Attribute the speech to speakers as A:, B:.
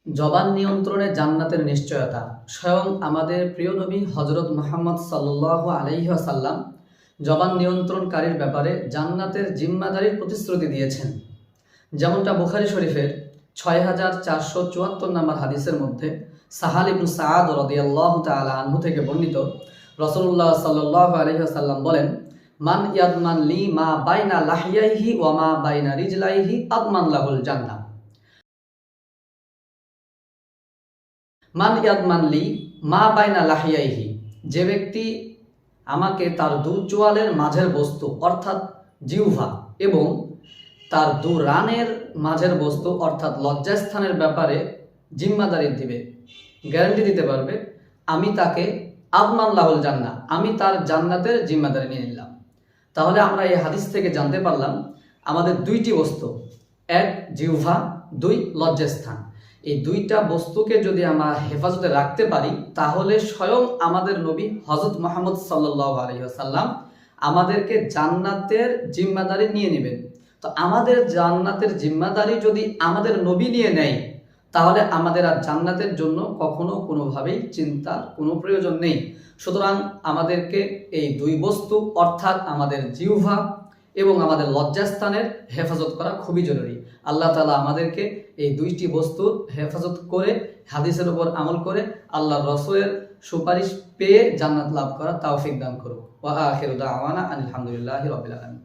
A: জবান নিয়ন্ত্রণে জান্নাতের নিশ্চয়তা। স্বয়ং আমাদের প্রিয় নবী হযরত মুহাম্মদ সাল্লাল্লাহু আলাইহি ওয়াসাল্লাম জবান নিয়ন্ত্রণকারীর ব্যাপারে জান্নাতের জিম্মাদারির প্রতিশ্রুতি দিয়েছেন। যেমনটা বুখারী শরীফের 6474 নম্বর হাদিসের মধ্যে সাহাল ইবনে সাআদ রাদিয়াল্লাহু তাআলা আনহু থেকে বর্ণিত, রাসূলুল্লাহ সাল্লাল্লাহু আলাইহি ওয়াসাল্লাম বলেন, মান ইয়াদমান লি মা বাইনা লাহিয়াইহি ওয়া মা বাইনা রিজলাইহি আদমান লাহুল জান্নাহ। মান ইয়াদমানলি মা বাইনা লাহিয়াইহি, যে ব্যক্তি আমাকে তার দু চোয়ালের মাঝের বস্তু অর্থাৎ জিহ্বা এবং তার দু রানের মাঝের বস্তু অর্থাৎ লজ্জাস্থানের ব্যাপারে জিম্মাদারি দিবে, গ্যারান্টি দিতে পারবে, আমি তাকে আদমান লাহুল জান্নাহ, আমি তার জান্নাতের জিম্মাদারি নিয়ে নিলাম। তাহলে আমরা এই হাদিস থেকে জানতে পারলাম আমাদের দুইটি বস্তু, এক জিহ্বা, দুই লজ্জাস্থান, এই দুইটা বস্তুকে যদি আমরা হেফাজতে রাখতে পারি তাহলে স্বয়ং আমাদের নবী হযরত মুহাম্মদ সাল্লাল্লাহু আলাইহি ওয়াসাল্লাম আমাদেরকে জান্নাতের জিম্মাদারি নিয়ে নেবেন। তো আমাদের জান্নাতের জিম্মাদারি যদি আমাদের নবী নিয়ে নেয় তাহলে আমাদের আর জান্নাতের জন্য কখনো কোনোভাবেই চিন্তার কোনো প্রয়োজন নেই। সুতরাং আমাদেরকে এই দুই বস্তু অর্থাৎ আমাদের জিহ্বা এবং আমাদের লজ্জাস্থানের হেফাজত করা খুবই জরুরি। আল্লাহ তাআলা আমাদেরকে এই দুইটি বস্তুর হেফাজত করে হাদিসের উপর আমল করে আল্লাহর রাসূলের সুপারিশ পেয়ে জান্নাত লাভ করার তৌফিক দান করুক। ওয়া আখিরু দাওয়ানা আলহামদুলিল্লাহি রাব্বিল আলামিন।